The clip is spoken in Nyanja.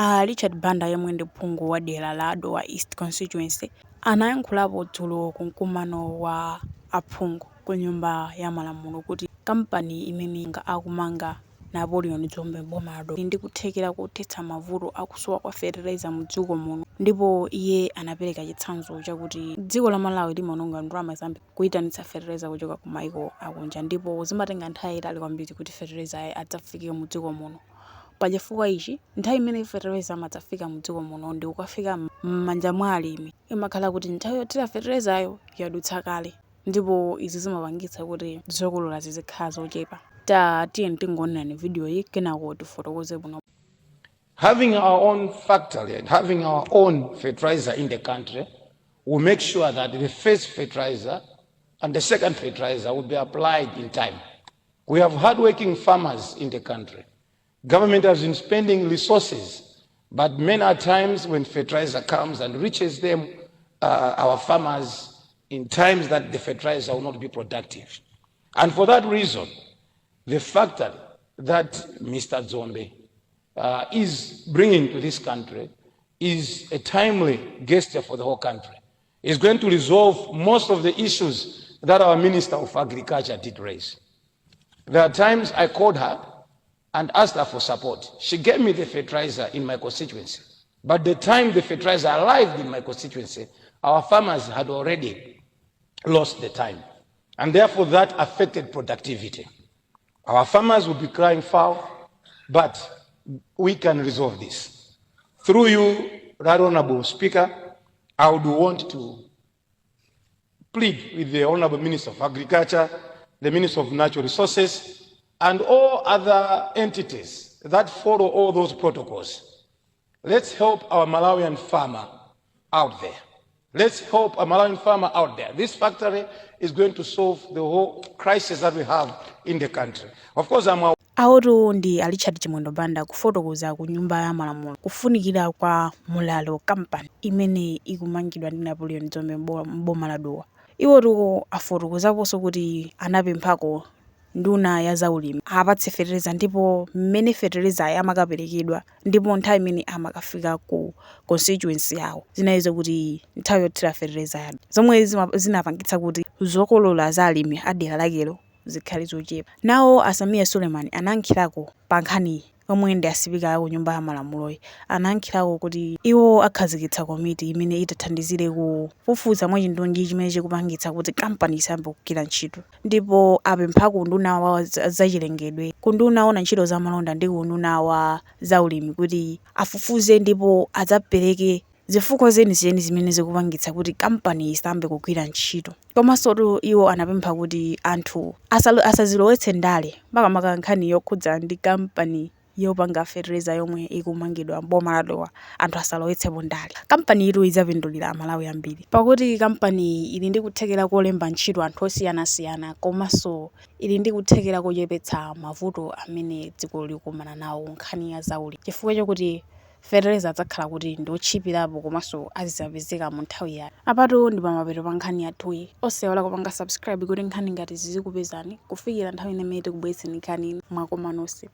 Richard Banda yemwe ndi phungu wa dera la Dowa East Constituency anayankhulapo dzulo ku mkumano wa aphungu ku nyumba ya malamulo kuti kampani imene akumanga Napoleon Dzombe Bomado ndi kuthekera kuthetsa mavuto akusowa kwa fertilizer mu dziko muno, ndipo iye anapereka chitsanzo chakuti dziko la Malawi limaononga ndalama zambiri kuyitanitsa fertilizer kuchoka ku maiko akunja, ndipo zimatenga nthawi itali kwambiri kuti fertilizer adzafike mu dziko muno. Pachifukwa ichi nthawi imene fertilizer amadzafika mu dziko muno ndi ukafika m'manja mwa alimi imakhala kuti nthawi yothira fertilizer yadutsa kale, ndipo izi zimapangitsa kuti zokolola zizikhala zochepa. Tiye tingonani video iyi kenako tifotokoze bwino. Having our own factory and having our own fertilizer in the country will make sure that the first fertilizer and the second fertilizer will be applied in time. We have hardworking farmers in the country. Government has been spending resources, but many times when fertilizer comes and reaches them, our farmers, in times that the fertilizer will not be productive. And for that reason, the factor that Mr. Dzombe is bringing to this country is a timely gesture for the whole country. It's going to resolve most of the issues that our Minister of Agriculture did raise. There are times I called her and asked her for support. She gave me the fertilizer in my constituency. But the time the fertilizer arrived in my constituency, our farmers had already lost the time. And therefore that affected productivity. Our farmers will be crying foul, but we can resolve this. Through you, Right Honorable Speaker, I would want to plead with the Honorable Minister of Agriculture, the Minister of Natural Resources, and all other entities that follow all those protocols. Let's help our Malawian farmer out there. Let's help a Malawian farmer out there. This factory is going to solve the whole crisis that we have in the country. Of course, Aotu ndi Richard Chimwendo Banda kufotokoza ku nyumba ya malamulo kufunikira kwa Mulalo Company imene ikumangidwa ndi Napoleon Dzombe m'boma la Dowa. Iwotu afotokozaponso kuti anapemphako nduna ya zaulimi apatse fertilizer, ndipo mmene fertilizer amakaperekedwa ndipo nthawi imene amakafika ku constituency yawo zinaweza kuti nthawi yothira fertilizer zomwe zinapangitsa kuti zokolola za alimi adera lakelo zikhale zochepa. Nawo Asamiya Suleiman anayankhirako pa nkhani omwe ndi asipika ku nyumba ya malamulo anayankhirako kuti iwo akhazikitsa komiti imene itathandizire kufufuza mwachindunji chimene chikupangitsa kuti kampani isayambe kugwira ntchito, ndipo apempha ku nduna wa zachilengedwe, ku nduna ona ntchito za malonda ndi ku nduna wa zaulimi kuti afufuze ndipo adzapereke zifukwa zenizeni zimene zikupangitsa kuti kampani isayambe kugwira ntchito. Komanso iwo anapempha kuti anthu asazilowetse ndale makamaka nkhani yokhudza ndi kampani yopanga fertilizer yomwe ikumangidwa m'boma la Dowa, anthu asalowetsepo ndale. Kampani ito idzapindulira Amalawi ambiri pakuti kampani ili ndi kuthekera kolemba ntchito anthu osiyanasiyana, komanso ili ndi kuthekera kochepetsa mavuto amene dziko likumana nawo nkhani ya zaulimi, chifukwa chokuti fertilizer adzakhala kuti ndi otchipirapo komanso azizapezeka mu nthawi yake. Apatu ndi pamapeto pa nkhani yathuyi. Osewala kupanga subscribe kuti nkhani ngati zizikupezani kufikira nthawi imene tikubweretseni nkhani mwakoma nonse.